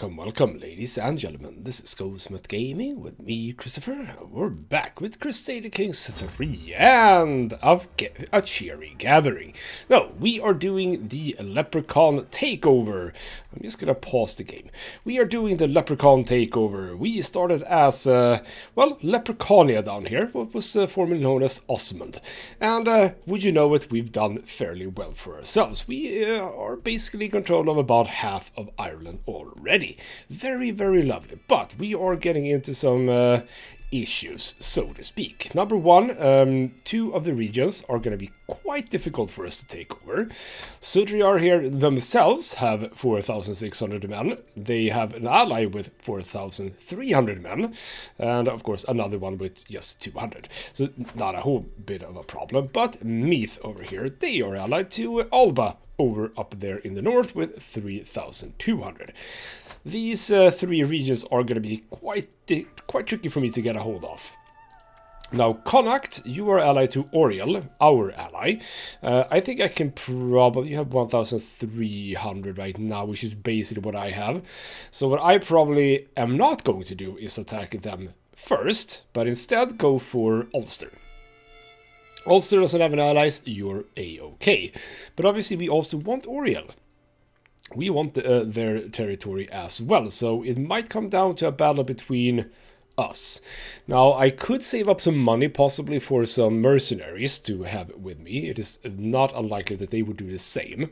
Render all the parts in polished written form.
welcome, ladies and gentlemen. This is ghostmutgaming with me, Christopher. We're back with Crusader Kings III and a cheery gathering. No, we are doing the leprechaun takeover. I'm just gonna pause the game. We are doing the leprechaun takeover. We started as, well, Leprechaunia down here, what was formerly known as Osmond. And would you know it, we've done fairly well for ourselves. We are basically in control of about half of Ireland already. Very, very lovely. But we are getting into some issues, so to speak. Number one, two of the regions are going to be quite difficult for us to take over. Sudriar here themselves have 4,600 men. They have an ally with 4,300 men. And of course another one with just 200. So not a whole bit of a problem. But Meath over here, they are allied to Alba over up there in the north with 3,200. These three regions are going to be quite tricky for me to get a hold of. Now, Connacht, you are allied to Oriel, our ally. I think I can probably have 1,300 right now, which is basically what I have. So what I probably am not going to do is attack them first, but instead go for Ulster. Ulster doesn't have an allies, you're a-okay. But obviously we also want Oriel. We want their territory as well, so it might come down to a battle between us. Now, I could save up some money possibly for some mercenaries to have with me. It is not unlikely that they would do the same.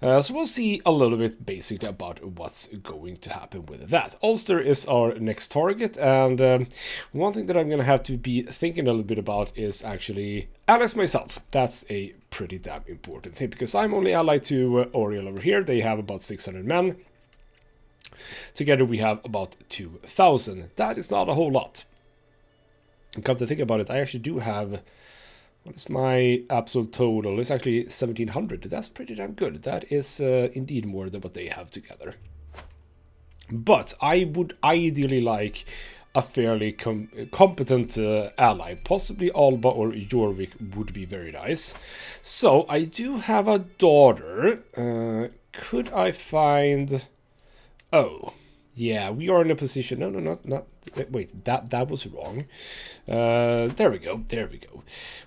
So we'll see a little bit basically about what's going to happen with that. Ulster is our next target, and one thing that I'm going to have to be thinking a little bit about is actually allies myself. That's a pretty damn important thing, because I'm only allied to Oriel over here. They have about 600 men. Together we have about 2,000. That is not a whole lot. And come to think about it, I actually do have... What is my absolute total? It's actually 1,700. That's pretty damn good. That is indeed more than what they have together. But I would ideally like a fairly competent ally. Possibly Alba or Jorvik would be very nice. So I do have a daughter. Could I find... Oh, yeah, we are in a position... No, not... Wait, that was wrong. There we go.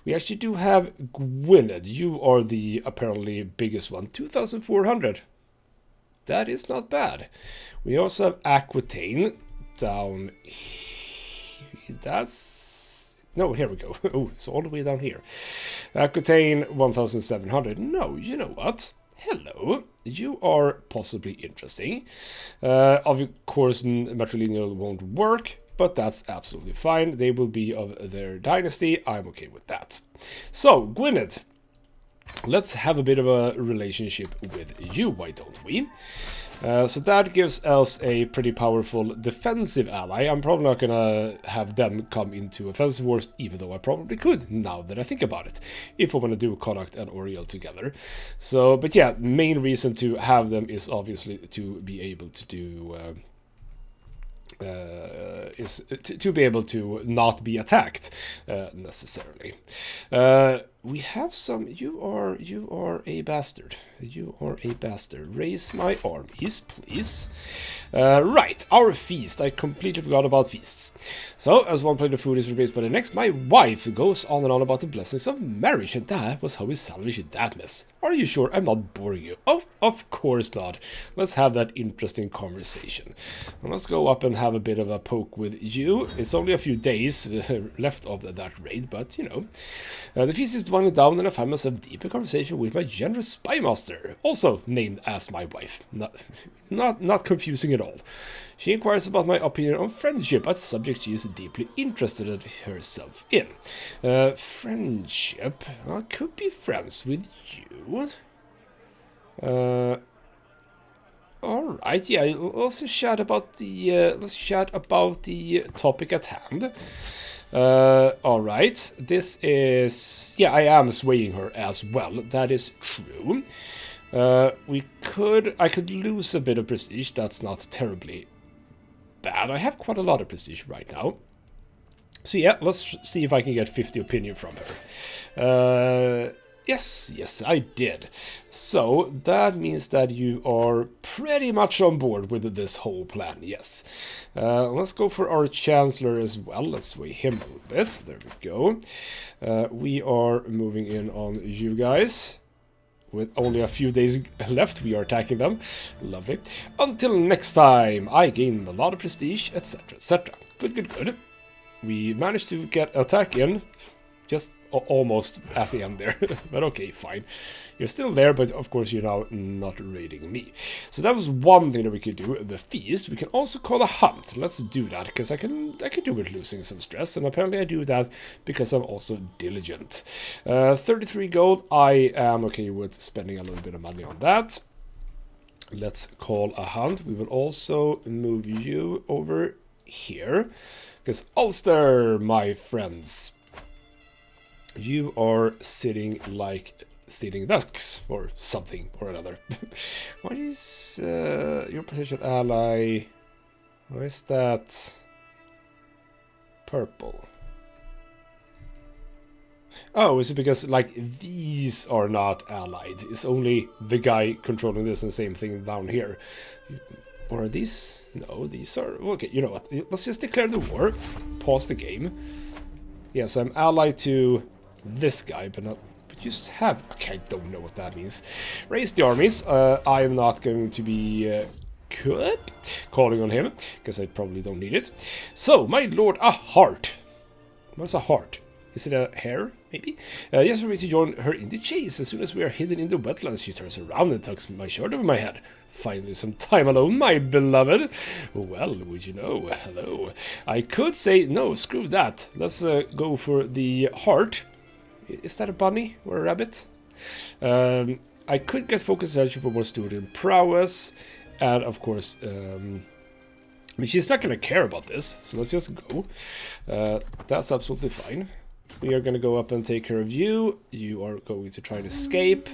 We actually do have Gwynedd. You are the apparently biggest one. 2,400. That is not bad. We also have Aquitaine down here. That's... No, here we go. Oh, it's all the way down here. Aquitaine, 1,700. No, you know what? Hello, you are possibly interesting. Of course, matrilineal won't work, but that's absolutely fine. They will be of their dynasty. I'm okay with that. So, Gwynedd, let's have a bit of a relationship with you, why don't we? So that gives us a pretty powerful defensive ally. I'm probably not gonna have them come into offensive wars, even though I probably could, now that I think about it, if I want to do Connacht and Oriel together. So, but yeah, main reason to have them is obviously to be able to do... to be able to not be attacked necessarily. We have some... You are a bastard. You are a bastard. Raise my armies, please. Right, our feast. I completely forgot about feasts. So, as one plate of food is replaced by the next, my wife goes on and on about the blessings of marriage, and that was how we salvaged that mess. Are you sure I'm not boring you? Oh, of course not. Let's have that interesting conversation. And let's go up and have a bit of a poke with you. It's only a few days left of that raid, but, you know. The feast is winding down, and I find myself deep in conversation with my generous spy master, also named as my wife. Not confusing at all. She inquires about my opinion on friendship, a subject she is deeply interested in herself in. Friendship? I could be friends with you. Alright, yeah, let's chat about the topic at hand. Alright, this is... Yeah, I am swaying her as well, that is true. I could lose a bit of prestige, that's not terribly bad. I have quite a lot of prestige right now. So yeah, let's see if I can get 50 opinion from her. Yes, I did. So that means that you are pretty much on board with this whole plan, yes. Let's go for our Chancellor as well. Let's sway him a little bit. There we go. We are moving in on you guys. With only a few days left, we are attacking them. Lovely. Until next time, I gain a lot of prestige, etc, etc. Good. We managed to get attack in. Just almost at the end there. But okay, fine. You're still there, but of course you're now not raiding me. So that was one thing that we could do, the feast. We can also call a hunt. Let's do that, because I can do with losing some stress, and apparently I do that because I'm also diligent. 33 gold, I am okay with spending a little bit of money on that. Let's call a hunt. We will also move you over here, because Ulster, my friends, you are sitting like sitting ducks or something or another. What is your potential ally? Why is that purple? Oh, is it because like these are not allied? It's only the guy controlling this, and same thing down here. Or are these? No, these are okay. You know what? Let's just declare the war. Pause the game. Yes, I'm allied to this guy, but not. But just have. Okay, I don't know what that means. Raise the armies. I am not going to be good calling on him because I probably don't need it. So, my lord, a heart. What's a heart? Is it a hare, maybe? Yes, we're ready to join her in the chase. As soon as we are hidden in the wetlands, she turns around and tucks my shirt over my head. Finally, some time alone, my beloved. Well, would you know? Hello. I could say, no, screw that. Let's go for the heart. Is that a bunny or a rabbit? I could get focus attention for more student prowess. And, of course, I mean, she's not going to care about this. So let's just go. That's absolutely fine. We are going to go up and take care of you. You are going to try and escape.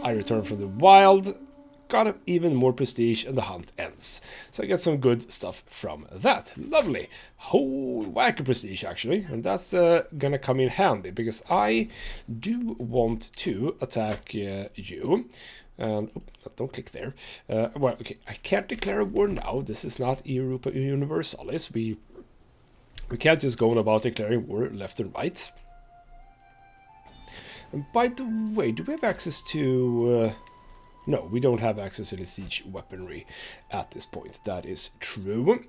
I return from the wild. Got even more prestige, and the hunt ends. So I get some good stuff from that. Lovely. Whole whack of prestige, actually. And that's gonna come in handy, because I do want to attack you. And don't click there. Well, okay, I can't declare a war now. This is not Europa Universalis. We can't just go on about declaring war left and right. And by the way, do we have access to... No, we don't have access to the siege weaponry at this point. That is true.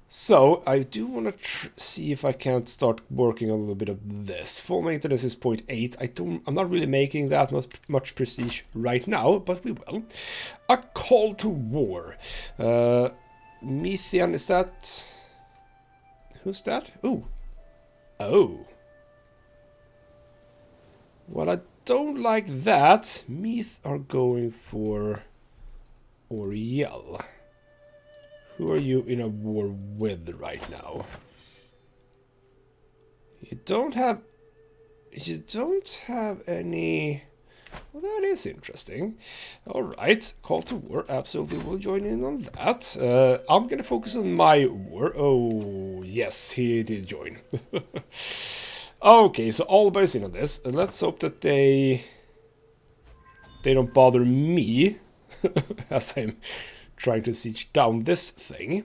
So, I do want to see if I can't start working on a little bit of this. Full maintenance is 0.8. I'm not really making that much prestige right now, but we will. A call to war. Methian, is that... Who's that? Ooh. Oh. Well, I don't like that. Meath are going for Oriel. Who are you in a war with right now? You don't have any. Well, that is interesting. All right, call to war. Absolutely, we'll join in on that. I'm gonna focus on my war. Oh yes, he did join. Okay, so all boys in on this, and let's hope that they don't bother me as I'm trying to siege down this thing.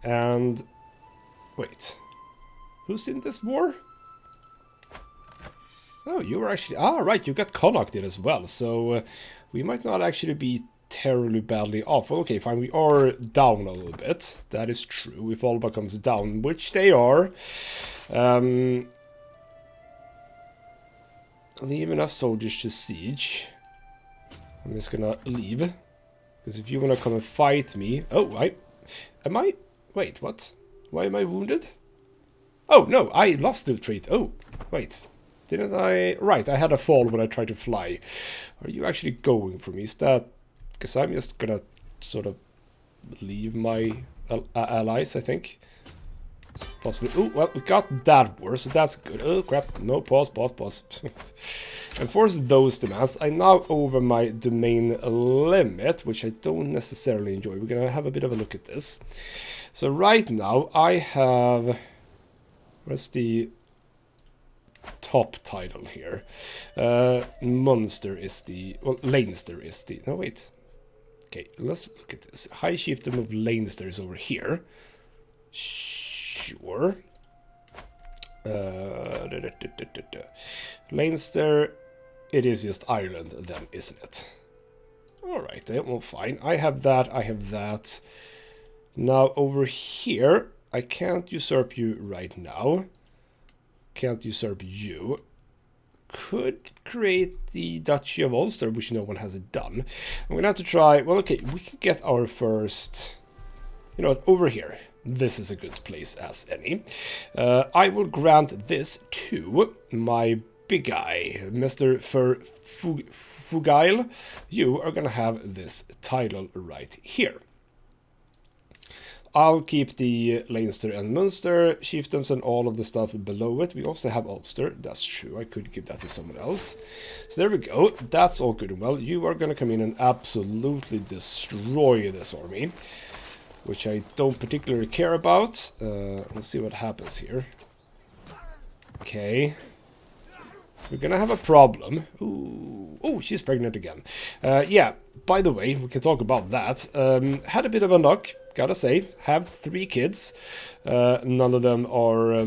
And wait, who's in this war? Oh, you were actually... Ah, right, you got Connacht in as well, so we might not actually be terribly badly off. Well, okay, fine, we are down a little bit. That is true, if Alba comes down, which they are. Leave enough soldiers to siege. I'm just gonna leave. Because if you wanna come and fight me... Oh, Wait, what? Why am I wounded? Oh, no, I lost the trait. Oh, wait. Didn't I... Right, I had a fall when I tried to fly. Are you actually going for me? Is that... Because I'm just gonna sort of leave my allies, I think. Possibly. Oh, well, we got that war, so that's good. Oh, crap. No, pause. Enforce those demands. I'm now over my domain limit, which I don't necessarily enjoy. We're gonna have a bit of a look at this. So right now, I have... Where's the... top title here. Munster is the... Well, Leinster is the... No, wait. Okay, let's look at this. High Chieftain of Leinster is over here. Sure. Leinster, it is just Ireland then, isn't it? Alright then, well fine. I have that, I have that. Now over here, I can't usurp you right now. Can't usurp you. Could create the Duchy of Ulster, which no one has done. I'm gonna have to try... Well, okay, we can get our first... You know what, over here. This is a good place as any. I will grant this to my big guy, Mr. Fugail. You are gonna have this title right here. I'll keep the Leinster and Munster chiefdoms and all of the stuff below it. We also have Ulster. That's true. I could give that to someone else. So there we go. That's all good and well. You are going to come in and absolutely destroy this army, which I don't particularly care about. Let's see what happens here. Okay. We're going to have a problem. Ooh. Oh, she's pregnant again. Yeah, by the way, we can talk about that. Had a bit of a knock. Gotta say, have 3 kids. None of them are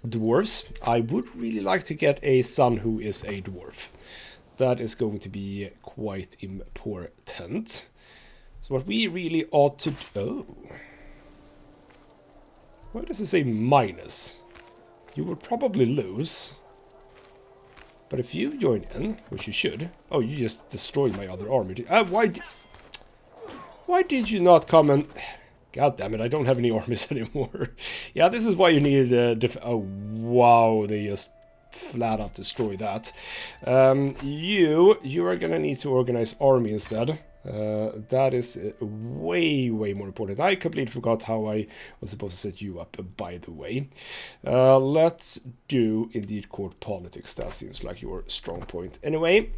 dwarves. I would really like to get a son who is a dwarf. That is going to be quite important. So what we really ought to do... Oh. Why does it say minus? You will probably lose. But if you join in, which you should... Oh, you just destroyed my other army. Why did you not come and... God damn it, I don't have any armies anymore. Yeah, this is why you need... oh, wow, they just flat out destroy that. You are gonna need to organize army instead. That is way more important. I completely forgot how I was supposed to set you up, by the way. Let's do indeed court politics. That seems like your strong point. Anyway,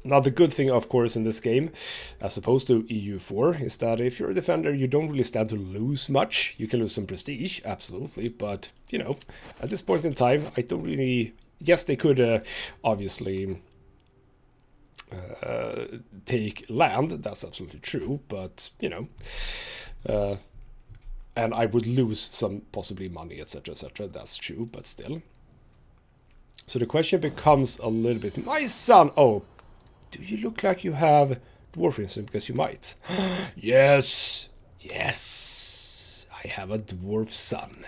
now the good thing, of course, in this game, as opposed to EU4, is that if you're a defender, you don't really stand to lose much. You can lose some prestige, absolutely, but, you know, at this point in time, I don't really... Yes, they could, obviously... take land, that's absolutely true, but you know, and I would lose some possibly money, etc, that's true, but still. So the question becomes a little bit, my son, oh, do you look like you have dwarfism? Because you might. Yes, I have a dwarf son.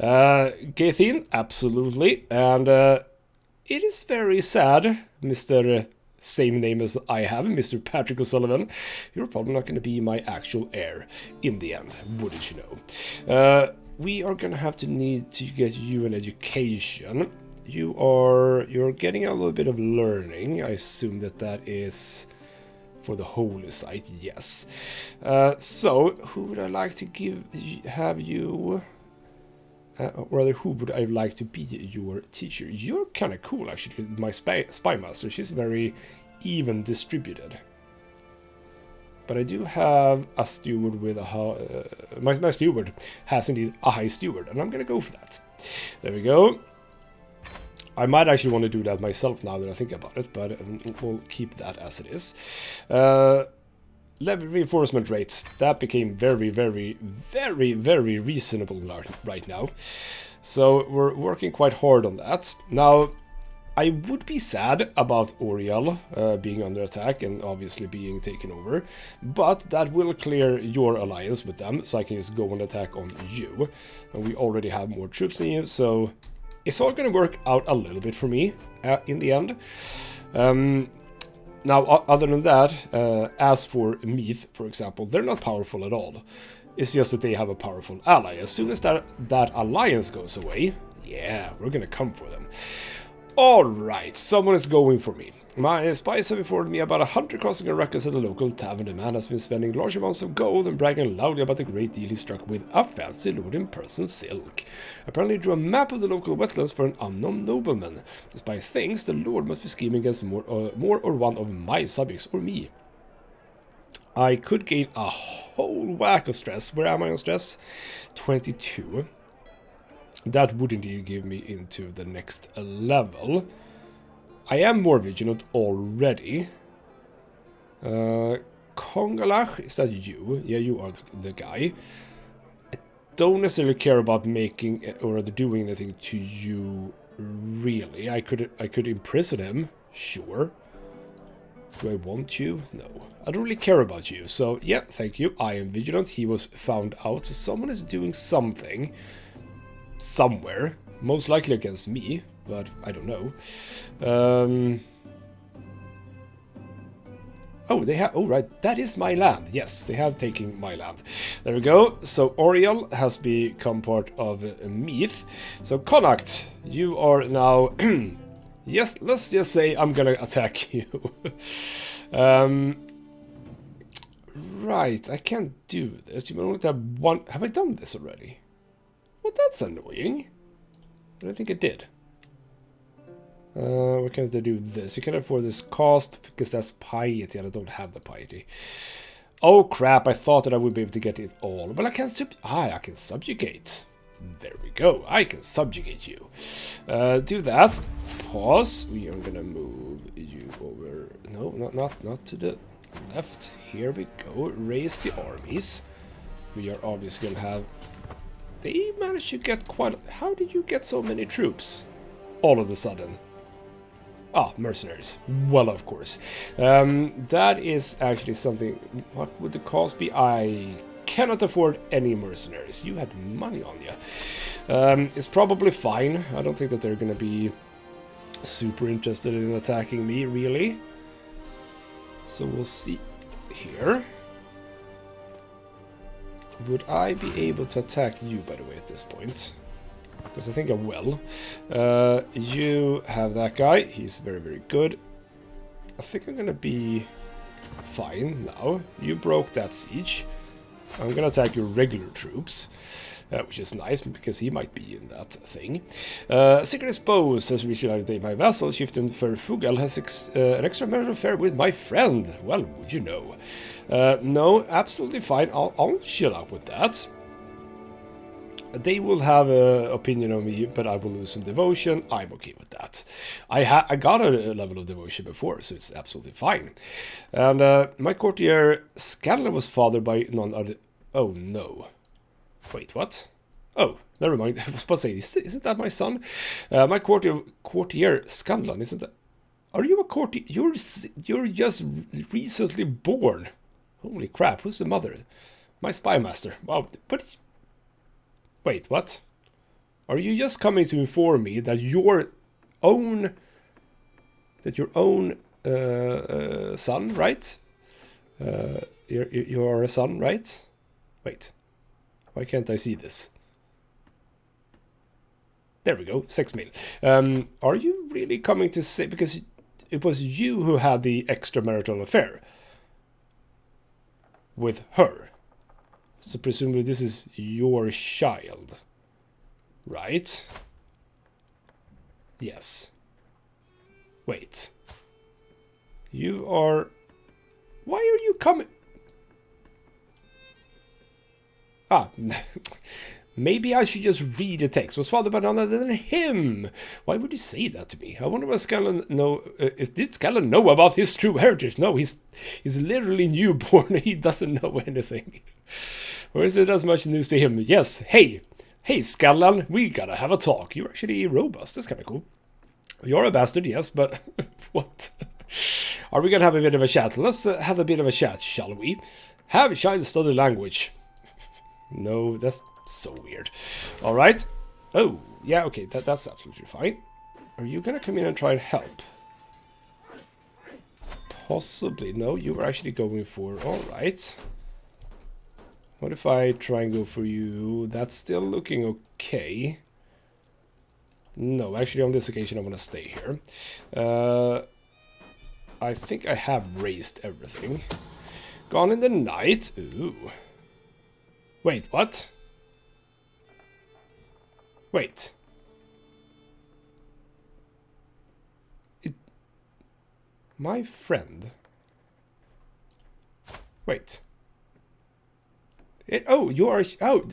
Gethin, absolutely, and it is very sad, Mr. Same name as I have, Mr. Patrick O'Sullivan. You're probably not going to be my actual heir in the end, wouldn't you know? We are going to have to need to get you an education. You're getting a little bit of learning. I assume that is for the holy site, yes. So, who would I like to have you... or rather, who would I like to be your teacher? You're kind of cool, actually. My spy master, she's very even distributed. But I do have a steward with a... my steward has indeed a high steward, and I'm going to go for that. There we go. I might actually want to do that myself now that I think about it, but we'll keep that as it is. Level reinforcement rates, that became very reasonable right now. So we're working quite hard on that. Now, I would be sad about Oriel being under attack and obviously being taken over, but that will clear your alliance with them, so I can just go on attack on you. And we already have more troops than you, so it's all going to work out a little bit for me in the end. Now, other than that, as for Meath, for example, they're not powerful at all. It's just that they have a powerful ally. As soon as that alliance goes away, yeah, we're gonna come for them. Alright, someone is going for me. My spies have informed me about a hunter crossing a ruckus at a local tavern. The man has been spending large amounts of gold and bragging loudly about the great deal he struck with a fancy lord in person silk. Apparently he drew a map of the local wetlands for an unknown nobleman. The spy thinks the lord must be scheming against more or one of my subjects or me. I could gain a whole whack of stress. Where am I on stress? 22. That would indeed give me into the next level. I am more vigilant already. Kongalach, is that you? Yeah, you are the guy. I don't necessarily care about making or doing anything to you, really. I could imprison him, sure. Do I want you? No. I don't really care about you. So, yeah, thank you. I am vigilant. He was found out. So someone is doing something. Somewhere. Most likely against me. But I don't know. Oh, they have... Oh, right. That is my land. Yes, they have taken my land. There we go. So, Oriel has become part of Meath. So, Connacht, you are now... Yes, let's just say I'm gonna attack you. Right, I can't do this. You only have one... Have I done this already? Well, that's annoying. But I think I did. Why can't I do this? You can afford this cost, because that's piety, and I don't have the piety. Oh, crap, I thought that I would be able to get it all. But I can I can subjugate. There we go. I can subjugate you. Do that. Pause. We are gonna move you over. No, not to the left. Here we go. Raise the armies. We are obviously gonna have... They managed to get quite... How did you get so many troops? All of a sudden. Ah, mercenaries. Well, of course. That is actually something... What would the cost be? I cannot afford any mercenaries. You had money on you. It's probably fine. I don't think that they're going to be super interested in attacking me, really. So we'll see here. Would I be able to attack you, by the way, at this point? Because I think I will. You have that guy. He's very, very good. I think I'm going to be fine now. You broke that siege. I'm going to attack your regular troops. Which is nice, because he might be in that thing. Secret Expose has reached out today. My vassal, Chieftain Ferfugal, has an extramarital affair with my friend. Well, would you know? No, absolutely fine. I'll chill out with that. They will have an opinion on me, but I will lose some devotion. I'm okay with that. I got a level of devotion before, so it's absolutely fine. And my courtier Scanlan was fathered by none other... Oh, no. Wait, what? Oh, never mind. I was about to say, isn't that my son? My courtier Scanlan, isn't that... Are you a courtier? You're just recently born. Holy crap, who's the mother? My spy master. Wow, but... Wait, what? Are you just coming to inform me that your own son, right? You're a son, right? Wait, why can't I see this? There we go, 6 million. Are you really coming to say, because it was you who had the extramarital affair with her? So presumably this is your child, right? Yes. Wait. You are... Why are you coming? Ah, maybe I should just read the text. Was fathered by none other than him. Why would you say that to me? I wonder what Scanlan know. Did Scanlan know about his true heritage? No, he's literally newborn. He doesn't know anything. Or is it as much news to him? Yes. Hey, Scanlan, we gotta have a talk. You're actually robust. That's kind of cool. You're a bastard, yes, but what? Are we gonna have a bit of a chat? Let's have a bit of a chat, shall we? Have child study language. No, that's so weird. All right. Oh, yeah, okay, that's absolutely fine. Are you gonna come in and try and help? Possibly. No, you were actually going for... All right. What if I try and go for you? That's still looking okay. No, actually on this occasion I want to stay here. I think I have raised everything. Gone in the night. Ooh. Wait, what? Wait. My friend. Wait. Oh, you are... Oh,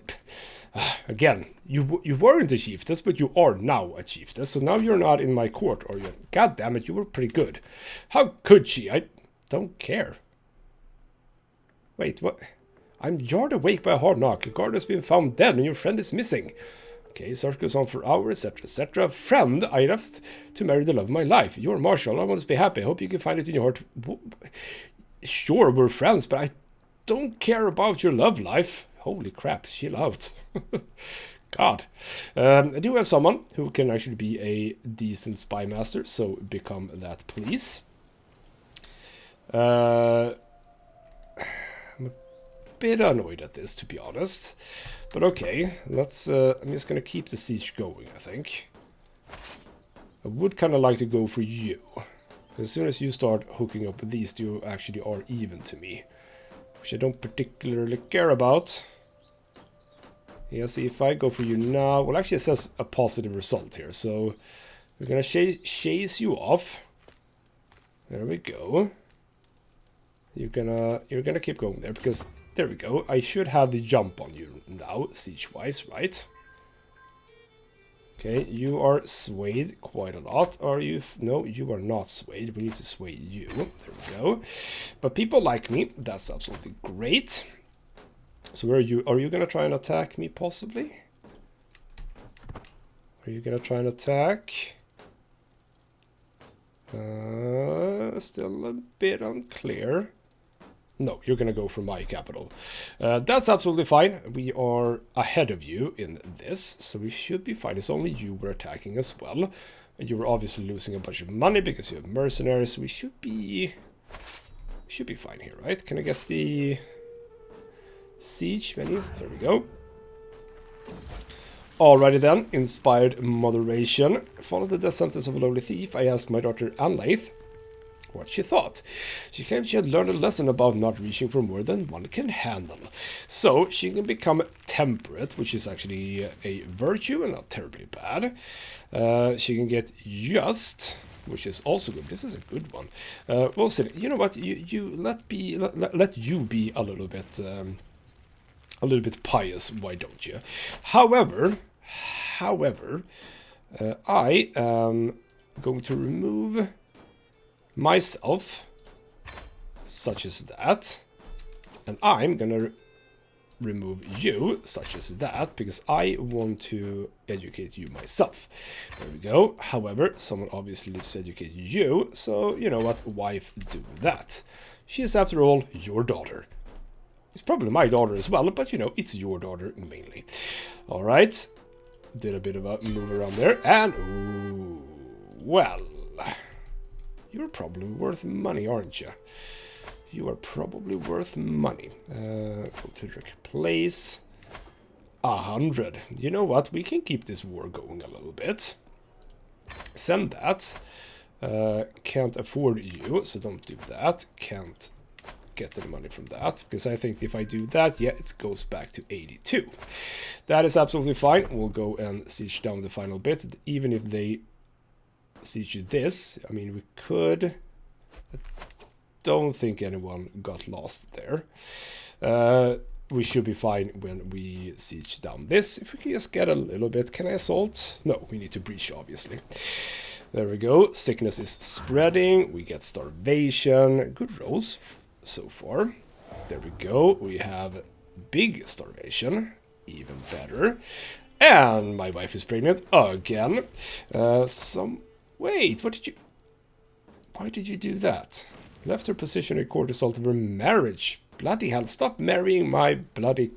Again, you weren't a chiefess, but you are now a chiefess. So now you're not in my court, or you? God damn it, you were pretty good. How could she? I don't care. Wait, what? I'm jarred awake by a hard knock. A guard has been found dead, and your friend is missing. Okay, search goes on for hours, etc., etc. Friend, I left to marry the love of my life. You're Marshall. I want to be happy. I hope you can find it in your heart. Sure, we're friends, but I don't care about your love life. Holy crap, chill out. God. I do have someone who can actually be a decent spy master, so become that, please. I'm a bit annoyed at this, to be honest. But okay, let's. I'm just gonna keep the siege going, I think. I would kind of like to go for you. As soon as you start hooking up with these, you actually are even to me. Which I don't particularly care about. Yeah, see, if I go for you now... Well, actually it says a positive result here, so... We're gonna chase you off. There we go. You're gonna keep going there, because... There we go. I should have the jump on you now, siege-wise, right? Okay, you are swayed quite a lot. Are you? No, you are not swayed. We need to sway you. There we go. But people like me. That's absolutely great. So where are you? Are you going to try and attack me, possibly? Are you going to try and attack? Still a bit unclear. No, you're going to go for my capital. That's absolutely fine. We are ahead of you in this, so we should be fine. It's only you we're attacking as well. And you were obviously losing a bunch of money because you have mercenaries, so we should be fine here, right? Can I get the siege menu? There we go. Alrighty then, inspired moderation. Follow the death sentence of a lowly thief. I asked my daughter Anlaith what she thought. She claimed she had learned a lesson about not reaching for more than one can handle. So she can become temperate, which is actually a virtue and not terribly bad. She can get just, which is also good. This is a good one. We'll see. You know what? Let you be a little bit pious. Why don't you? However, I am going to remove myself, such as that, and I'm gonna remove you, such as that, because I want to educate you myself. There we go. However, someone obviously needs to educate you, so you know what, wife, do that. She is, after all, your daughter. It's probably my daughter as well, but you know, it's your daughter mainly. Alright, did a bit of a move around there, and ooh, well, you're probably worth money, aren't you? You are probably worth money. Go to replace 100. You know what? We can keep this war going a little bit. Send that. Can't afford you, so don't do that. Can't get any money from that, because I think if I do that, yeah, it goes back to 82. That is absolutely fine. We'll go and siege down the final bit, even if they siege this. I mean, we could. I don't think anyone got lost there. We should be fine when we siege down this. If we can just get a little bit. Can I assault? No, we need to breach, obviously. There we go. Sickness is spreading. We get starvation. Good rolls so far. There we go. We have big starvation. Even better. And my wife is pregnant again. Wait, why did you do that? Left her position in court result of her marriage. Bloody hell, stop marrying my bloody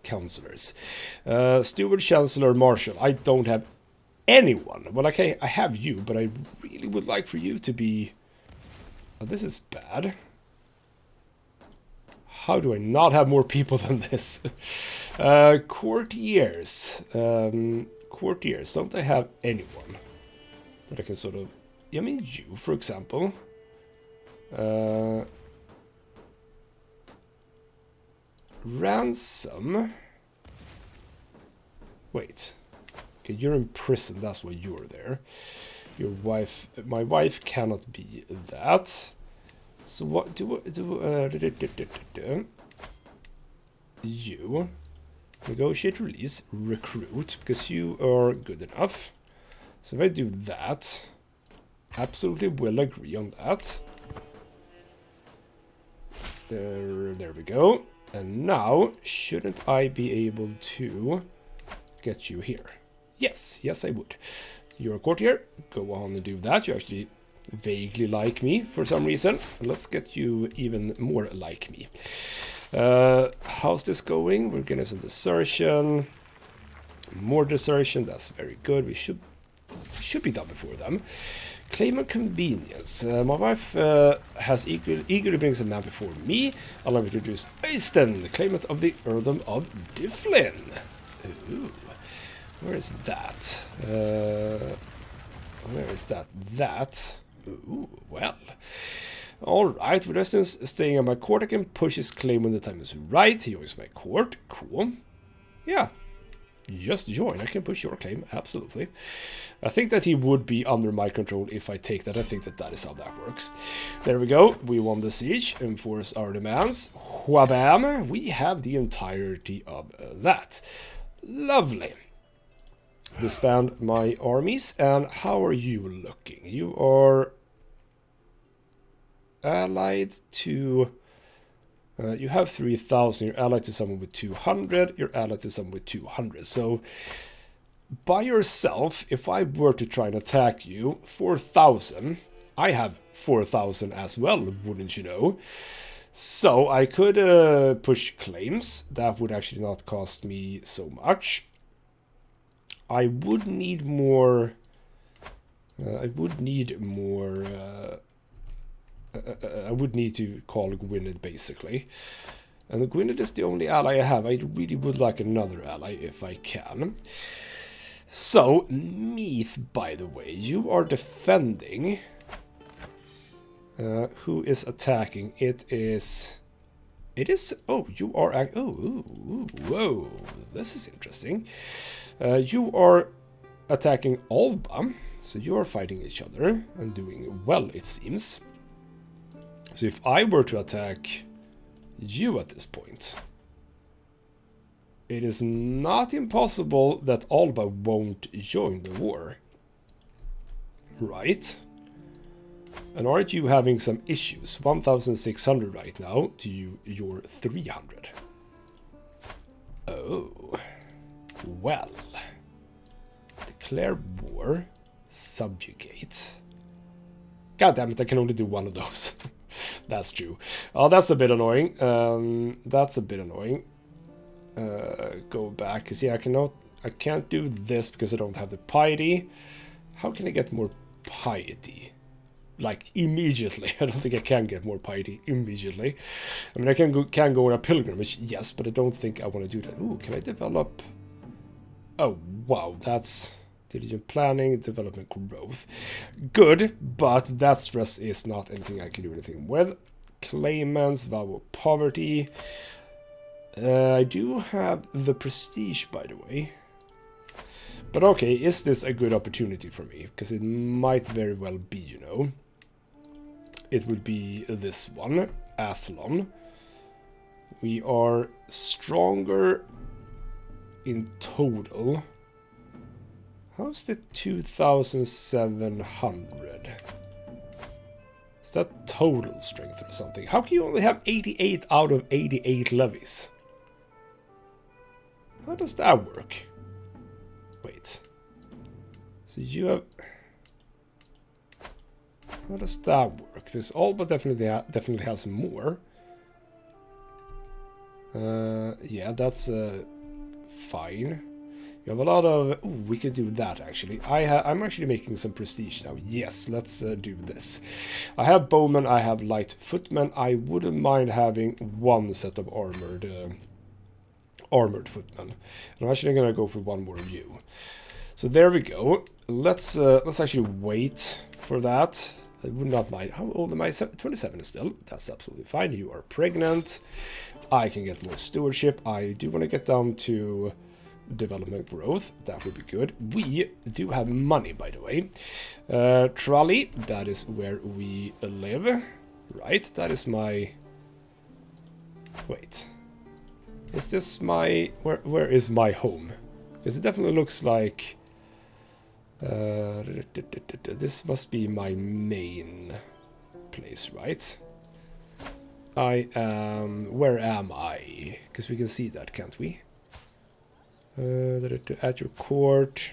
counselors. Steward, Chancellor, Marshal. I don't have anyone. Well, okay, I have you, but I really would like for you to be... Oh, this is bad. How do I not have more people than this? Courtiers. Courtiers. Don't I have anyone that I can sort of... I mean, you, for example. Ransom. Wait. Okay, you're in prison. That's why you're there. Your wife... My wife cannot be that. So what do... you. Negotiate, release, recruit, because you are good enough. So if I do that, absolutely will agree on that. There we go. And now, shouldn't I be able to get you here? Yes, yes I would. You're a courtier, go on and do that. You actually vaguely like me for some reason. Let's get you even more like me. How's this going? We're getting some desertion. More desertion, that's very good. We should be done before them. Claim and convenience. My wife has eagerly brings a man before me. Allow me to introduce Øystein, the claimant of the Earldom of Dyflin. Ooh. Where is that? Where is that? That. Ooh, well. Alright, with Øystein's staying on my court, I can push his claim when the time is right. He joins my court. Cool. Yeah. Just join. I can push your claim. Absolutely. I think that he would be under my control if I take that. I think that that is how that works. There we go. We won the siege. Enforce our demands. Whabam. We have the entirety of that. Lovely. Disband my armies. And how are you looking? You are allied to... you have 3,000, you're allied to someone with 200, you're allied to someone with 200. So, by yourself, if I were to try and attack you, 4,000, I have 4,000 as well, wouldn't you know? So, I could push claims. That would actually not cost me so much. I would need more... I would need to call Gwynedd, basically. And Gwynedd is the only ally I have. I really would like another ally if I can. So, Meath, by the way, you are defending. Who is attacking? It is... Oh, you are... whoa, this is interesting. You are attacking Alba. So you are fighting each other and doing well, it seems. So if I were to attack you at this point, it is not impossible that Alba won't join the war. Right? And aren't you having some issues? 1,600 right now to your 300. Oh. Well. Declare war. Subjugate. God damn it, I can only do one of those. That's true. Oh, that's a bit annoying. That's a bit annoying. Go back, because yeah, I can't do this because I don't have the piety. How can I get more piety? Like immediately. I don't think I can get more piety immediately. I mean, I can go on a pilgrimage, yes, but I don't think I want to do that. Ooh, can I develop? Oh wow, that's diligent planning, development, growth. Good, but that stress is not anything I can do anything with. Claimants, vow of poverty. I do have the prestige, by the way. But okay, is this a good opportunity for me? Because it might very well be, you know. It would be this one, Athlon. We are stronger in total. How's the 2,700? Is that total strength or something? How can you only have 88 out of 88 levies? How does that work? Wait. So you have... How does that work? Because Alba definitely has more. Yeah, that's fine. You have a lot of... Ooh, we can do that, actually. I'm actually making some prestige now. Yes, let's do this. I have bowmen, I have light footmen. I wouldn't mind having one set of armored footmen. I'm actually going to go for one more of you. So there we go. Let's actually wait for that. I would not mind. How old am I? 27 still. That's absolutely fine. You are pregnant. I can get more stewardship. I do want to get down to... development growth, that would be good. We do have money, by the way. Trolley, that is where we live. Right, that is my... Wait. Is this my... Where is my home? Because it definitely looks like... this must be my main place, right? I am... Where am I? Because we can see that, can't we? At your court...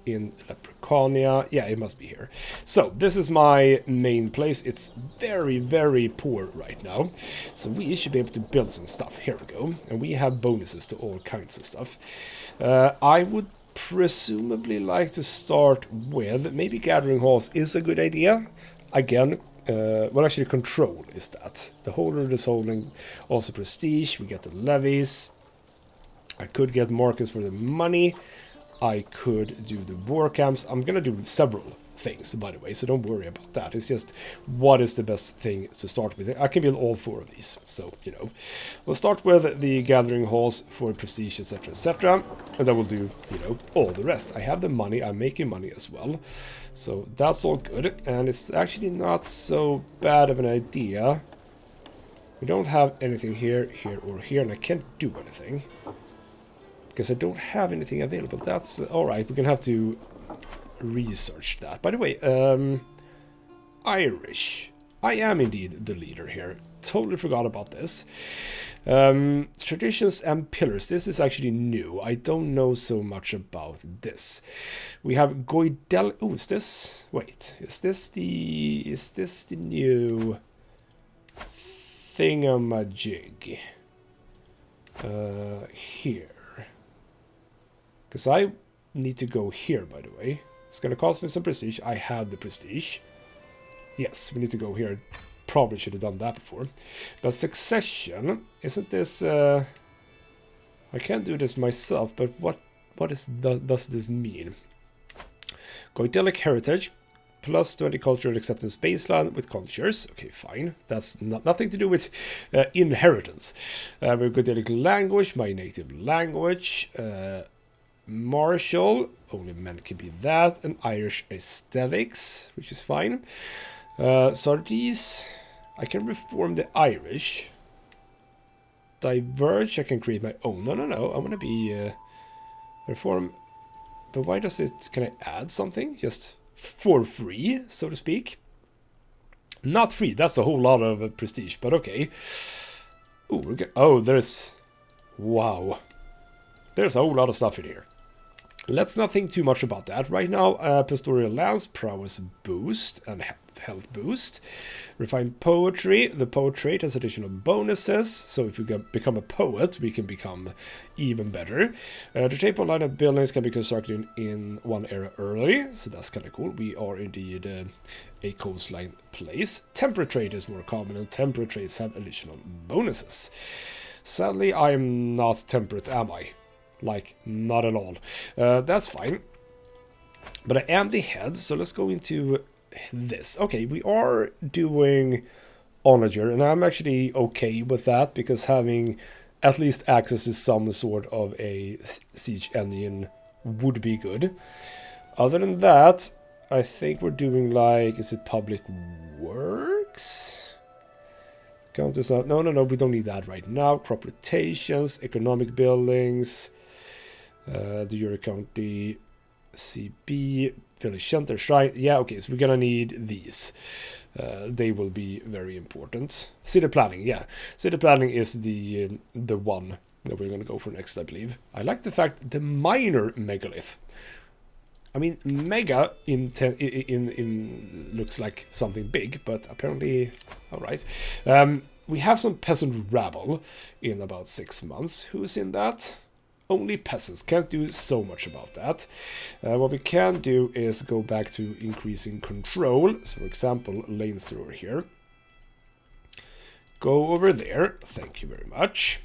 in Leprechauna. Yeah, it must be here. So, this is my main place. It's very, very poor right now. So we should be able to build some stuff. Here we go. And we have bonuses to all kinds of stuff. I would presumably like to start with... Maybe Gathering Halls is a good idea. Again, well, actually, control is that. The holder is holding also prestige. We get the levies. I could get markets for the money. I could do the war camps. I'm gonna do several things, by the way, so don't worry about that. It's just what is the best thing to start with. I can build all 4 of these, so, you know. We'll start with the gathering halls for prestige, etc., etc., and then we'll do, you know, all the rest. I have the money. I'm making money as well, so that's all good, and it's actually not so bad of an idea. We don't have anything here, here, or here, and I can't do anything. Because I don't have anything available. That's alright, we're gonna have to research that. By the way, Irish. I am indeed the leader here. Totally forgot about this. Traditions and pillars. This is actually new. I don't know so much about this. We have Goidel. Oh, is this? Wait, is this the new thingamajig? Here. Because I need to go here, by the way. It's going to cost me some prestige. I have the prestige. Yes, we need to go here. Probably should have done that before. But succession, isn't this... I can't do this myself, but what does this mean? Goidelic heritage, plus 20 cultural acceptance baseline with cultures. Okay, fine. That's nothing to do with inheritance. We've Goidelic language, my native language. Martial, only men can be that, and Irish aesthetics, which is fine. So these, I can reform the Irish. Diverge, I can create my own. No, I want to be reform. But why does it, can I add something? Just for free, so to speak. Not free, that's a whole lot of prestige, but okay. Ooh, we're good. Oh, there's, wow. There's a whole lot of stuff in here. Let's not think too much about that. Right now, pastoral lance, prowess boost, and health boost. Refined poetry. The poet trait has additional bonuses. So if we become a poet, we can become even better. The shape of line of buildings can be constructed in one era early. So that's kind of cool. We are indeed a coastline place. Temperate trait is more common, and temperate traits have additional bonuses. Sadly, I'm not temperate, am I? Like, not at all. That's fine. But I am the head, so let's go into this. Okay, we are doing onager, and I'm actually okay with that, because having at least access to some sort of a siege engine would be good. Other than that, I think we're doing like, is it public works? Count this out. No, we don't need that right now. Crop rotations, economic buildings, the Euro County CB, Village Center, Shrine. Yeah, okay, so we're gonna need these. They will be very important. City planning, yeah. City planning is the one that we're gonna go for next, I believe. I like the fact the minor megalith. I mean, mega in looks like something big, but apparently, all right. We have some peasant rabble in about 6 months. Who's in that? Only peasants. Can't do so much about that. What we can do is go back to increasing control. So, for example, Leinster over here. Go over there. Thank you very much.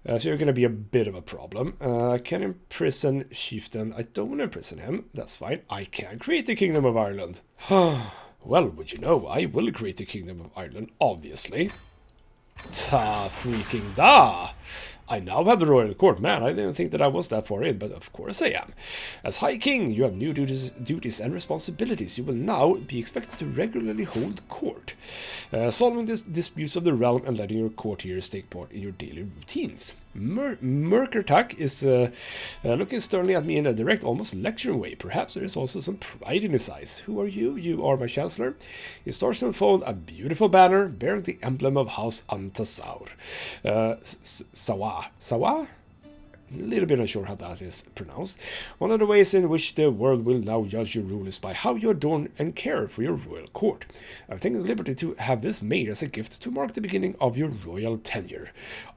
So you're going to be a bit of a problem. I can imprison Chieftain. I don't want to imprison him. That's fine. I can create the Kingdom of Ireland. Well, would you know, I will create the Kingdom of Ireland, obviously. Ta freaking da! I now have the royal court. Man, I didn't think that I was that far in, but of course I am. As High King, you have new duties and responsibilities. You will now be expected to regularly hold court, solving the disputes of the realm and letting your courtiers take part in your daily routines. Murkertak is looking sternly at me in a direct, almost lecturing way. Perhaps there is also some pride in his eyes. Who are you? You are my chancellor. He starts to unfold a beautiful banner bearing the emblem of House Antasaur. Sawa? A little bit unsure how that is pronounced. One of the ways in which the world will now judge your rule is by how you adorn and care for your royal court. I've taken the liberty to have this made as a gift to mark the beginning of your royal tenure.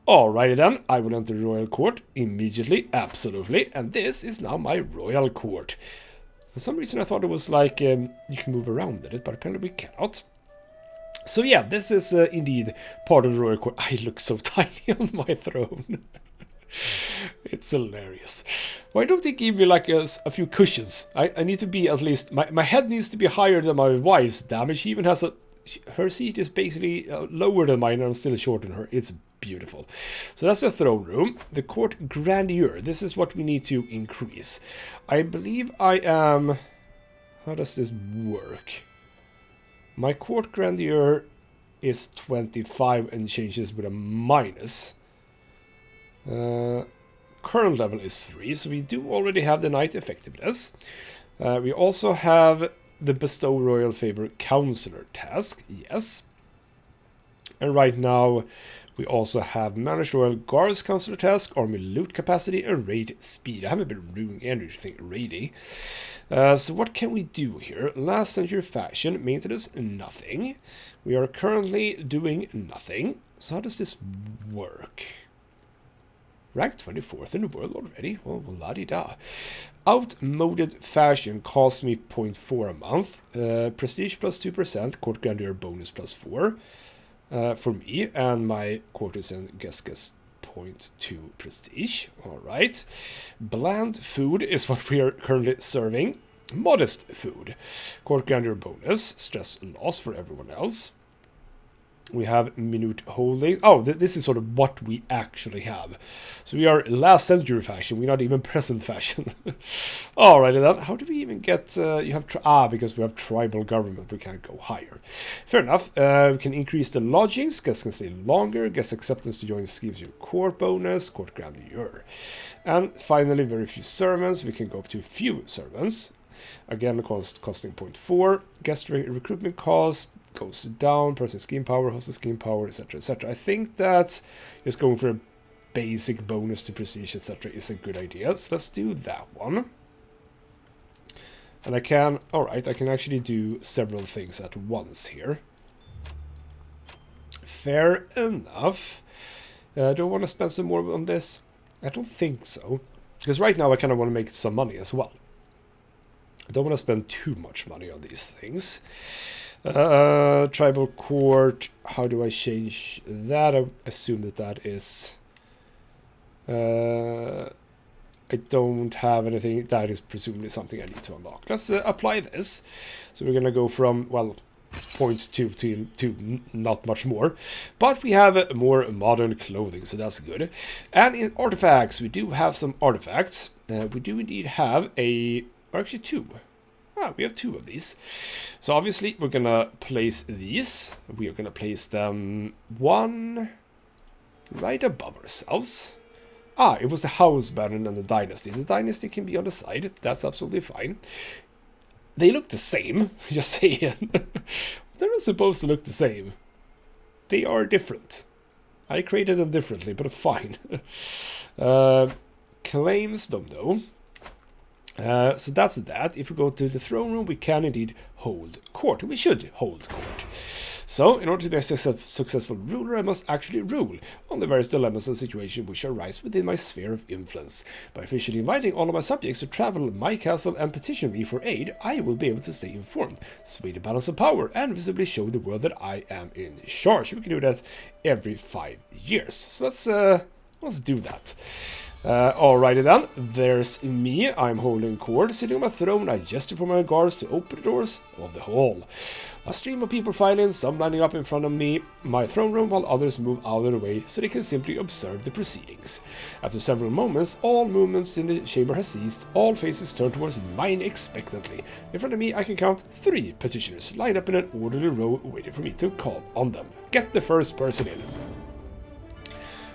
Alrighty then, I will enter the royal court immediately, absolutely, and this is now my royal court. For some reason I thought it was like you can move around in it, but apparently we cannot. So yeah, this is indeed part of the royal court. I look so tiny on my throne. It's hilarious. Why don't they give me like a few cushions? I need to be at least... My head needs to be higher than my wife's, damn it. She even has a... Her seat is basically lower than mine and I'm still shorter than her. It's beautiful. So that's the throne room. The court grandeur. This is what we need to increase. I believe I am... How does this work? My court grandeur is 25 and changes with a minus. Current level is 3, so we do already have the knight effectiveness. We also have the bestow royal favor counselor task, yes. And right now we also have manage royal guards counselor task, army loot capacity, and raid speed. I haven't been doing anything raiding. So what can we do here? Last century fashion, maintenance, nothing. We are currently doing nothing. So how does this work? Ranked 24th in the world already. Well, la-di-da. Outmoded fashion costs me 0.4 a month. Prestige plus 2%. Court grandeur bonus plus 4 for me. And my courtesan guess 0.2 prestige. Alright. Bland food is what we are currently serving. Modest food. Court grandeur bonus. Stress loss for everyone else. We have minute holding. Oh, this is sort of what we actually have. So we are last century fashion. We're not even present fashion. Alrighty then. How do we even get... you have... because we have tribal government. We can't go higher. Fair enough. We can increase the lodgings. Guests can stay longer. Guest acceptance to join gives you court bonus. Court grandeur. And finally, very few servants. We can go up to few servants. Again, costing 0.4. Guest recruitment cost goes down. Person scheme power, hostess scheme power, etc., etc. I think that just going for a basic bonus to prestige, etc. is a good idea. So let's do that one. And I can... Alright, I can actually do several things at once here. Fair enough. Do I want to spend some more on this? I don't think so. Because right now I kind of want to make some money as well. I don't want to spend too much money on these things. Tribal court. How do I change that? I assume that is... I don't have anything. That is presumably something I need to unlock. Let's apply this. So we're going to go from, well, 0.2 to not much more. But we have more modern clothing, so that's good. And in artifacts, we do have some artifacts. We do indeed have a... Or actually 2. We have 2 of these. So obviously we're gonna place these. We are gonna place them one right above ourselves. It was the house baron and the dynasty. The dynasty can be on the side. That's absolutely fine. They look the same. Just saying. They're not supposed to look the same. They are different. I created them differently, but fine. Claims them though. So that's that. If we go to the throne room, we can indeed hold court. We should hold court. So, in order to be a successful ruler, I must actually rule on the various dilemmas and situations which arise within my sphere of influence. By officially inviting all of my subjects to travel my castle and petition me for aid, I will be able to stay informed, sway the balance of power, and visibly show the world that I am in charge. We can do that every 5 years. So let's do that. Alrighty then, there's me. I'm holding court, sitting on my throne. I gesture for my guards to open the doors of the hall. A stream of people file in, some lining up in front of me, my throne room, while others move out of the way so they can simply observe the proceedings. After several moments, all movements in the chamber has ceased, all faces turn towards mine expectantly. In front of me, I can count 3 petitioners lined up in an orderly row waiting for me to call on them. Get the first person in.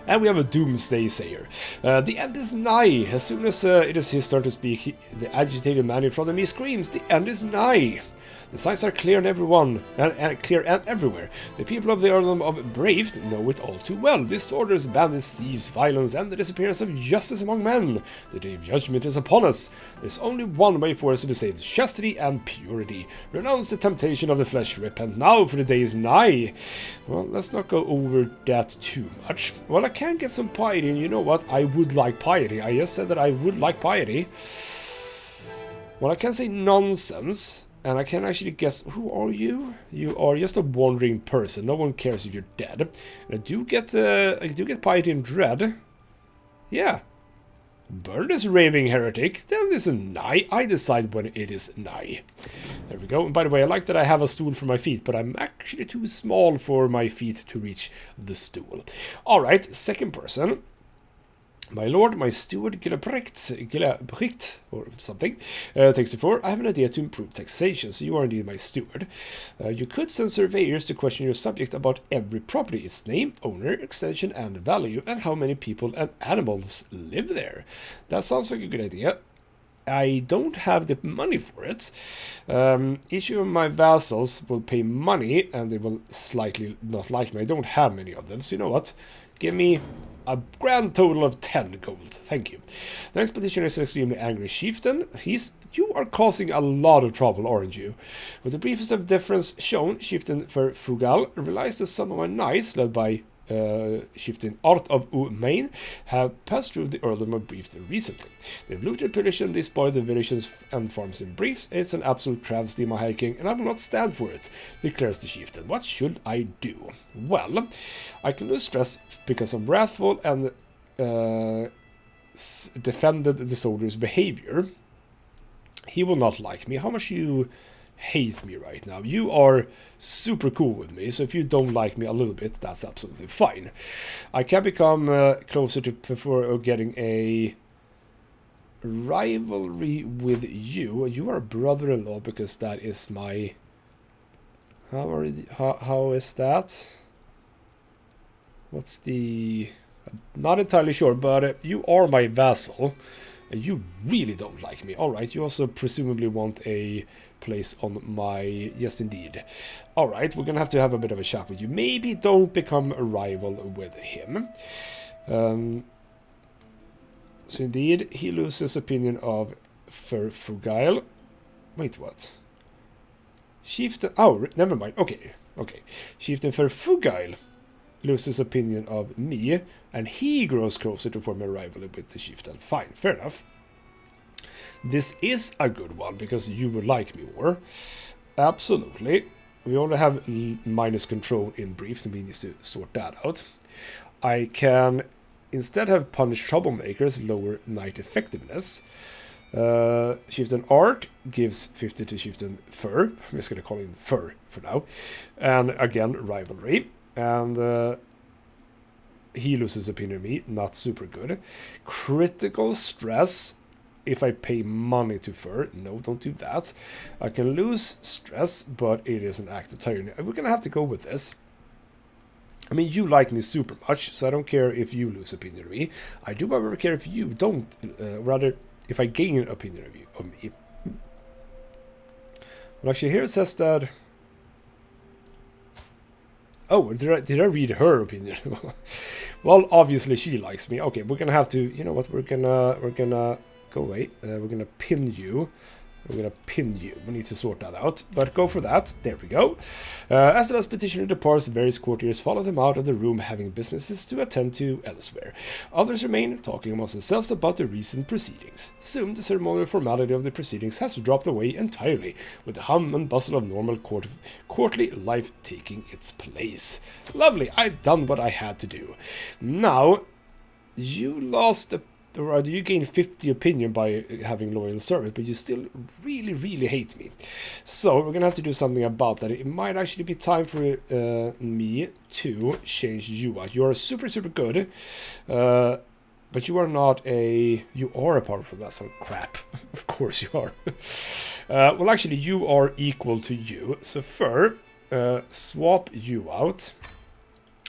And we have a doomsday sayer. The end is nigh. As soon as it is his turn to speak, the agitated man in front of me screams, "The end is nigh!" The signs are clear and clear and everywhere. The people of the Earldom of Brave know it all too well. Disorders, bandits, thieves, violence, and the disappearance of justice among men. The day of judgment is upon us. There's only one way for us to be saved: chastity and purity. Renounce the temptation of the flesh. Repent now, for the day is nigh. Well, let's not go over that too much. Well, I can get some piety, and you know what? I would like piety. I just said that I would like piety. Well, I can say nonsense. And I can actually guess, who are you? You are just a wandering person. No one cares if you're dead. And I do get piety and dread. Yeah. Burn this raving heretic. Then it's a nigh. I decide when it is nigh. There we go. And by the way, I like that I have a stool for my feet, but I'm actually too small for my feet to reach the stool. Alright, second person. My lord, my steward, Gilabrecht, or something, takes the floor. I have an idea to improve taxation, so you are indeed my steward. You could send surveyors to question your subject about every property, its name, owner, extension, and value, and how many people and animals live there. That sounds like a good idea. I don't have the money for it. Each of my vassals will pay money, and they will slightly not like me. I don't have many of them, so you know what? Give me a grand total of 10 gold. Thank you. The next petitioner is an extremely angry chieftain. You are causing a lot of trouble, aren't you? With the briefest of deference shown, Chieftain Fugal realized that some of my knights, led by Chieftain Art of Umain, have passed through the Earldom of Brief recently. They've looted, pillaged, and despoiled the villages and farms in Brief. It's an absolute travesty, my hiking, and I will not stand for it, declares the chieftain. What should I do? Well, I can lose stress because I'm wrathful and defended the soldier's behavior. He will not like me. How much you hate me right now? You are super cool with me, so if you don't like me a little bit, that's absolutely fine. I can become closer to before getting a rivalry with you. You are a brother-in-law because that is my... How is that? What's the... I'm not entirely sure, but you are my vassal. And you really don't like me. Alright, you also presumably want a place on my... Yes, indeed. Alright, we're gonna have to have a bit of a chat with you. Maybe don't become a rival with him. So indeed, he loses opinion of Fugail. Wait, what? Chieftain... Oh, never mind. Okay. Chieftain Fugail loses opinion of me, and he grows closer to form a rivalry with the chieftain. Fine, fair enough. This is a good one, because you would like me more. Absolutely. We only have minus control in Brief, and we need to sort that out. I can instead have punish troublemakers, lower knight effectiveness. Chieftain Art gives 50 to Chieftain Fur. I'm just going to call him Fur for now. And again, rivalry. And he loses opinion of me, not super good. Critical stress if I pay money to Fur. No, don't do that. I can lose stress, but it is an act of tyranny. We're gonna have to go with this. I mean, you like me super much, so I don't care if you lose opinion of me. I do, however, care if you don't, rather, if I gain an opinion of me. Well, actually, here it says that... Oh, did I read her opinion? Well, obviously she likes me. Okay, we're gonna have to. You know what? We're gonna go away. We're gonna pin you. We're gonna pin you. We need to sort that out. But go for that. There we go. As the last petitioner departs, various courtiers follow them out of the room, having businesses to attend to elsewhere. Others remain, talking amongst themselves about the recent proceedings. Soon, the ceremonial formality of the proceedings has dropped away entirely, with the hum and bustle of normal courtly life taking its place. Lovely. I've done what I had to do. Now, you lost a or do you gain 50 opinion by having loyal service, but you still really, really hate me. So we're gonna have to do something about that. It might actually be time for me to change you out. You are super, super good, but you are not a... You are a powerful vessel. Crap. Of course you are. Well, actually, you are equal to you. So fur, swap you out.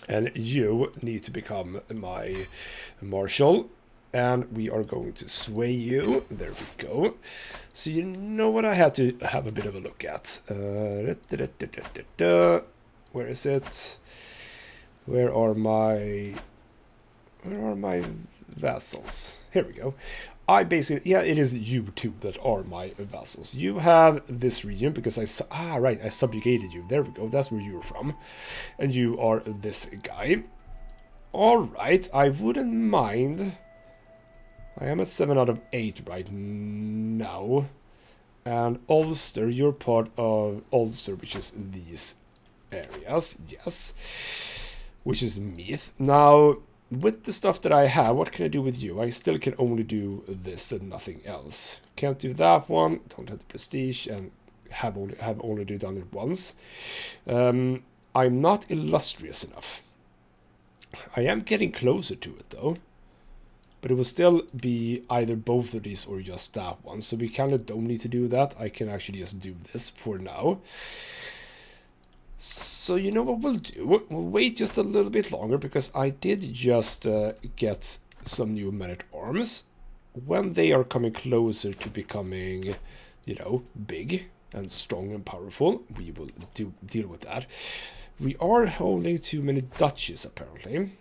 And you need to become my marshal. And we are going to sway you. There we go. So you know what I had to have a bit of a look at. Where is it? Where are my vassals? Here we go. I basically, yeah, it is you two that are my vassals. You have this region because I subjugated you. There we go. That's where you're from. And you are this guy. All right. I wouldn't mind. I am at 7 out of 8 right now. And Ulster, you're part of Ulster, which is these areas. Yes. Which is Meath. Now, with the stuff that I have, what can I do with you? I still can only do this and nothing else. Can't do that one. Don't have the prestige and have only done it once. I'm not illustrious enough. I am getting closer to it though. But it will still be either both of these or just that one. So we kind of don't need to do that. I can actually just do this for now. So you know what we'll do? We'll wait just a little bit longer because I did just get some new men-at-arms. When they are coming closer to becoming, you know, big and strong and powerful, we will deal with that. We are holding too many duchies apparently.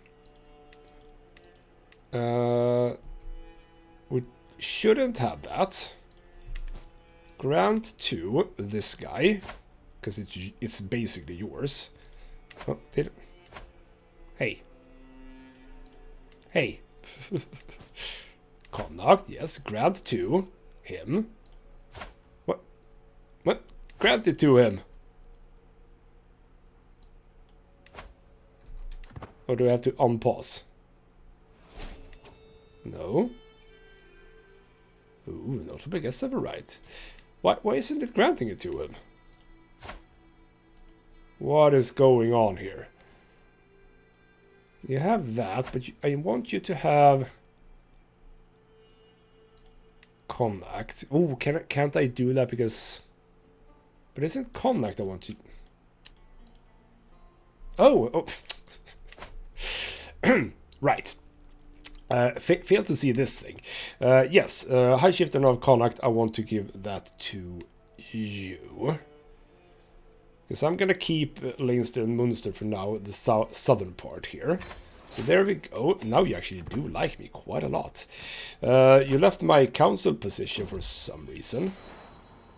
We shouldn't have that. Grant to this guy. Because it's basically yours. Oh, hey. Hey. Connacht, yes. Grant to him. What? What? Grant it to him. Or do I have to unpause? No. Ooh, not a big ever right. Why isn't it granting it to him? What is going on here? You have that, but I want you to have Connacht. Oh, can't I do that because? But isn't Connacht I want to? Oh. Right. Fail to see this thing. Yes, High Chieftain of Connacht. I want to give that to you. Because I'm going to keep Leinster and Munster for now, the southern part here. So there we go. Now you actually do like me quite a lot. You left my council position for some reason.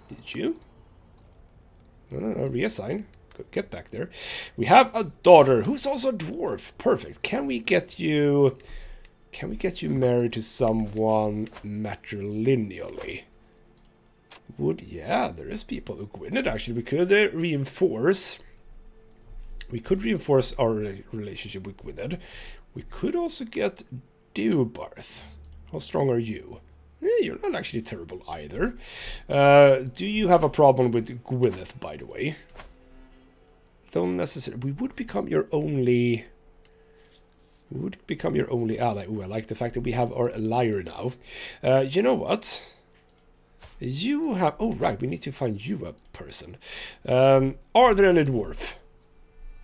Did you? No, reassign. Get back there. We have a daughter who's also a dwarf. Perfect. Can we get you married to someone matrilineally? Yeah, there is people who Gwynedd actually. We could reinforce. We could reinforce our relationship with Gwynedd. We could also get Dewbarth. How strong are you? You're not actually terrible either. Do you have a problem with Gwynedd, by the way? Don't necessarily. We would become your only. We would become your only ally. Ooh, I like the fact that we have our liar now. You know what? You have... Oh, right. We need to find you a person. Are there any dwarf?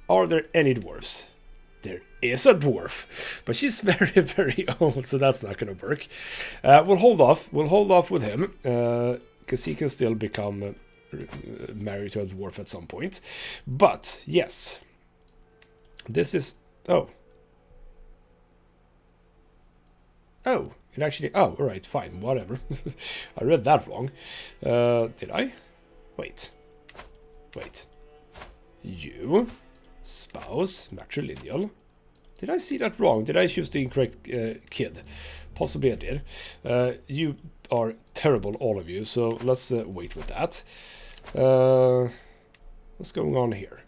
Are there any dwarfs? There is a dwarf. But she's very, very old, so that's not going to work. We'll hold off. We'll hold off with him. Because he can still become married to a dwarf at some point. But, yes. This is... Oh. Oh. It actually... Oh, alright, fine, whatever. I read that wrong. Did I? Wait. You. Spouse. Matrilineal. Did I see that wrong? Did I choose the incorrect kid? Possibly I did. You are terrible, all of you, so let's wait with that. What's going on here?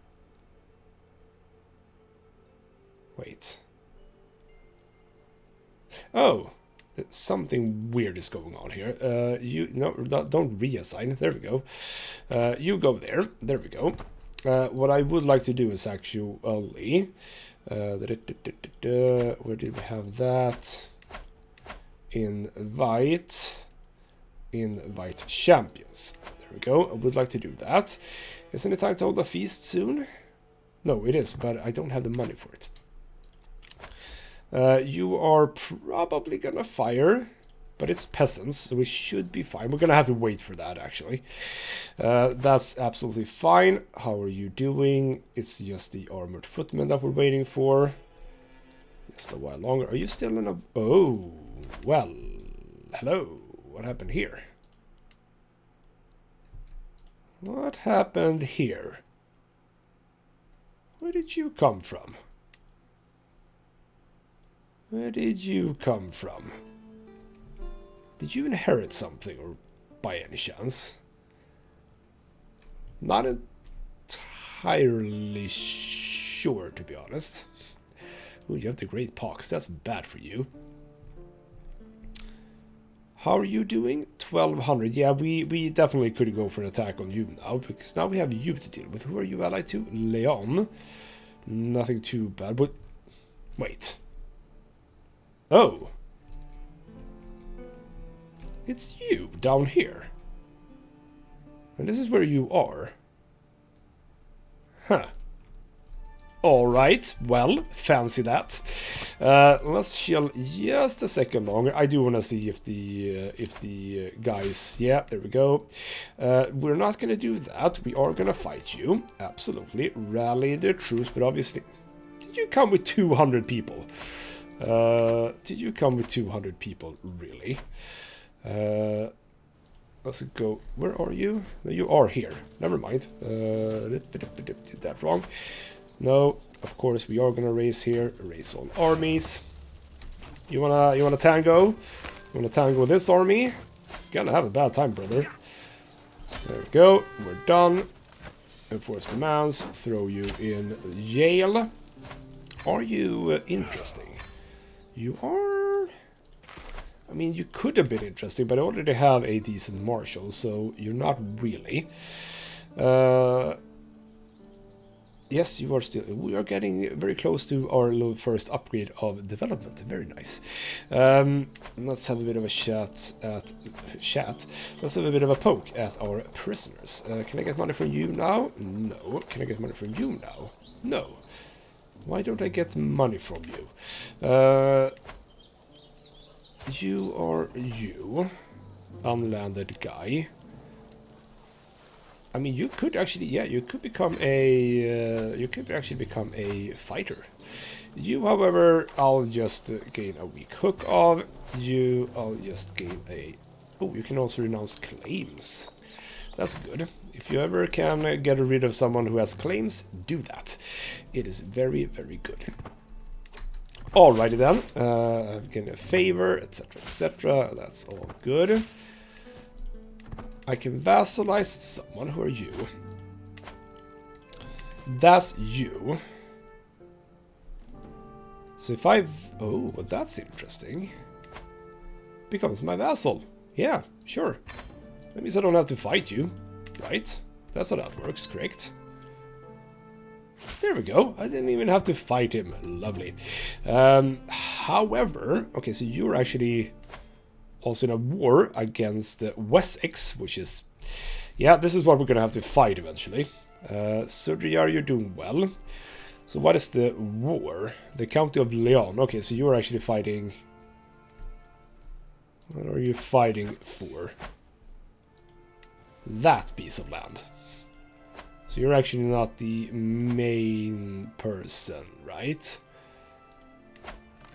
Wait. Oh. Something weird is going on here. You no, don't reassign. There we go. You go there. There we go. What I would like to do is actually where did we have that? Invite champions. There we go. I would like to do that. Isn't it time to hold a feast soon? No, it is, but I don't have the money for it. You are probably gonna fire, but it's peasants, so we should be fine. We're gonna have to wait for that, actually. That's absolutely fine. How are you doing? It's just the armored footmen that we're waiting for. Just a while longer. Are you still in a... Oh, well, hello. What happened here? What happened here? Where did you come from? Where did you come from? Did you inherit something, or by any chance? Not entirely sure, to be honest. Ooh, you have the Great Pox. That's bad for you. How are you doing? 1200. Yeah, we definitely could go for an attack on you now, because now we have you to deal with. Who are you allied to? Leon. Nothing too bad, but... Wait. Oh. It's you, down here. And this is where you are. Huh. Alright, well, fancy that. Let's chill just a second longer. I do want to see if the guys... Yeah, there we go. We're not going to do that. We are going to fight you. Absolutely. Rally the troops, but obviously... Did you come with 200 people? Did you come with 200 people, really? Let's go. Where are you? No, you are here. Never mind. Did that wrong. No, of course we are gonna race here. Race all armies. You wanna tango? You wanna tango this army? Gonna have a bad time, brother. There we go. We're done. Enforce demands. Throw you in jail. Are you interesting? You are... I mean, you could have been interesting, but I already have a decent marshal, so you're not really. Yes, you are still... We are getting very close to our first upgrade of development. Very nice. Let's have a bit of a chat. Let's have a bit of a poke at our prisoners. Can I get money from you now? No. Can I get money from you now? No. Why don't I get money from you? You are you. Unlanded guy. I mean, you could actually, yeah, you could become a, you could actually become a fighter. You, however, I'll just gain a weak hook of. You, I'll just gain a, oh, you can also renounce claims. That's good. If you ever can get rid of someone who has claims, do that. It is very, very good. Alrighty then. I've gained a favor, etc., etc. That's all good. I can vassalize someone. Who are you? That's you. So if I've... Oh, well, that's interesting. Becomes my vassal. Yeah, sure. That means I don't have to fight you, right? That's how that works, correct? There we go. I didn't even have to fight him. Lovely. However... Okay, so you're actually... also in a war against Wessex, which is... Yeah, this is what we're going to have to fight eventually. Sudriyar, you're doing well. So what is the war? The County of Leon. Okay, so you're actually fighting... What are you fighting for? That piece of land. So you're actually not the main person, right?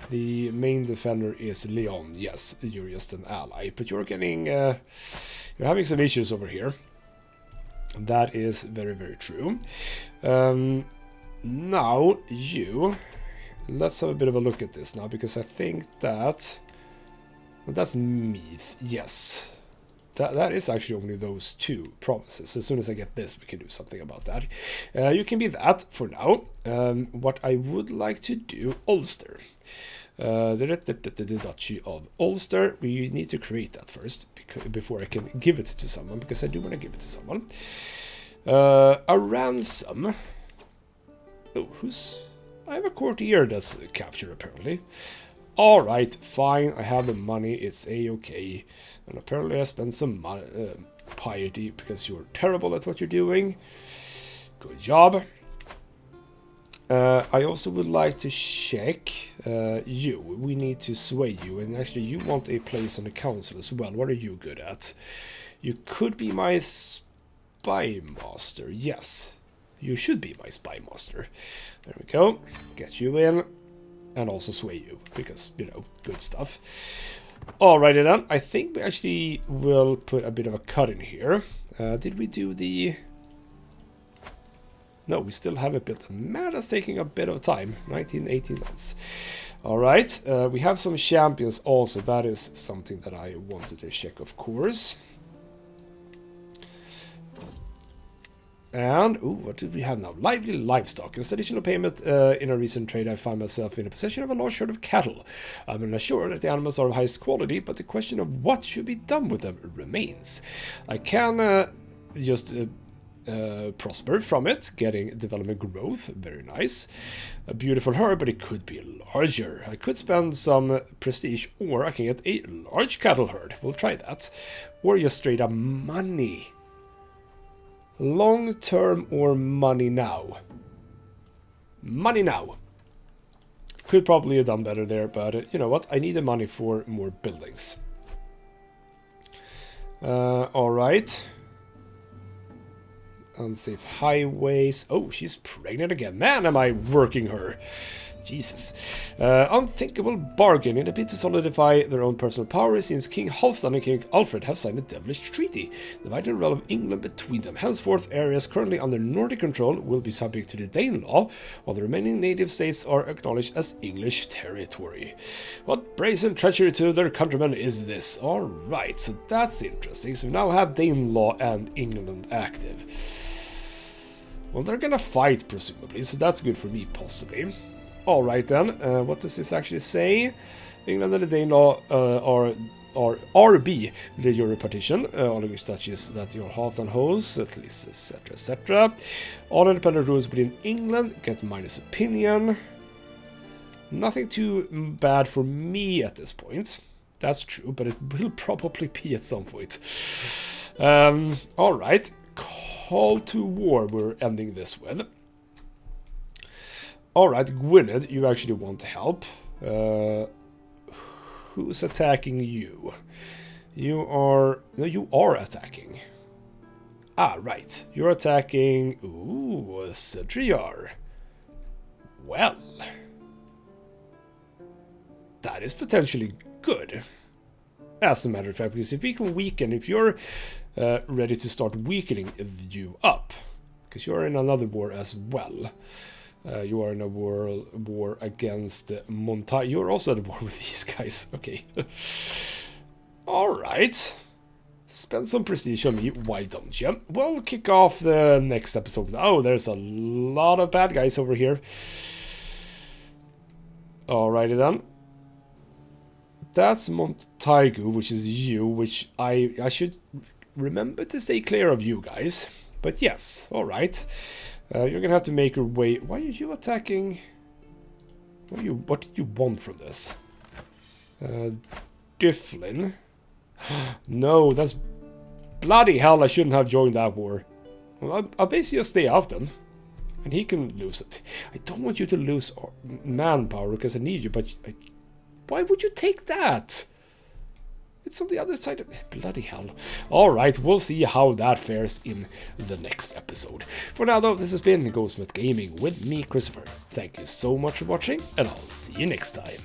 The main defender is Leon. Yes, you're just an ally, but you're getting, you're having some issues over here. That is very, very true. Now you, let's have a bit of a look at this now, because I think that that's Meath. Yes, that is actually only those two provinces. So as soon as I get this, we can do something about that. You can be that for now. What I would like to do, Ulster. The Duchy of Ulster. We need to create that first before I can give it to someone, because I do want to give it to someone. A ransom. Oh, I have a courtier that's captured apparently. Alright, fine, I have the money, it's a-okay. And apparently I spent some piety because you're terrible at what you're doing. Good job. I also would like to check you. We need to sway you, and actually you want a place on the council as well. What are you good at? You could be my spy master. Yes, you should be my spy master. There we go. Get you in. And also sway you, because, you know, good stuff. Alrighty then, I think we actually will put a bit of a cut in here. Did we do the... No, we still haven't built the man. That's taking a bit of time. 18 months. Alright, we have some champions also. That is something that I wanted to check, of course. And, ooh, what do we have now? Lively livestock. As additional payment in a recent trade, I find myself in the possession of a large herd of cattle. I'm not sure that the animals are of highest quality, but the question of what should be done with them remains. I can just prosper from it, getting development growth. Very nice. A beautiful herd, but it could be larger. I could spend some prestige, or I can get a large cattle herd. We'll try that. Or just straight up money. Long term or money now? Money now. Could probably have done better there, but you know what? I need the money for more buildings. Alright. Unsafe highways. Oh, she's pregnant again. Man, am I working her. Jesus. Unthinkable bargain. In a bid to solidify their own personal power, it seems King Halfdan and King Alfred have signed a devilish treaty, dividing the realm of England between them. Henceforth, areas currently under Nordic control will be subject to the Dane law, while the remaining native states are acknowledged as English territory. What brazen treachery to their countrymen is this? Alright, so that's interesting. So we now have Dane law and England active. Well, they're gonna fight, presumably, so that's good for me, possibly. Alright then, what does this actually say? England and the Danelaw are RB, the Euro partition, all English duchies that your Halfdan holds, at least, etc., etc. All independent rules within England get minus opinion. Nothing too bad for me at this point. That's true, but it will probably be at some point. Alright, call to war we're ending this with. Alright, Gwynedd, you actually want to help. Who's attacking you? You are... No, you are attacking. Ah, right. You're attacking... Ooh, Cedriar. Well... That is potentially good. As a matter of fact, because if we can weaken... If you're ready to start weakening you up... Because you're in another war as well... you are in a war against Monta. You're also at war with these guys. Okay. Alright. Spend some prestige on me. Why don't you? We'll kick off the next episode. Oh, there's a lot of bad guys over here. Alrighty then. That's Montagu, which is you, which I should remember to stay clear of you guys. But yes, alright. You're gonna have to make your way. Why are you attacking? What did you want from this? Dyflin. No, that's bloody hell. I shouldn't have joined that war. Well, I'll basically just stay out then, and he can lose it. I don't want you to lose manpower because I need you. But why would you take that? It's on the other side of... Bloody hell. Alright, we'll see how that fares in the next episode. For now, though, this has been ghostmutgaming with me, Christopher. Thank you so much for watching, and I'll see you next time.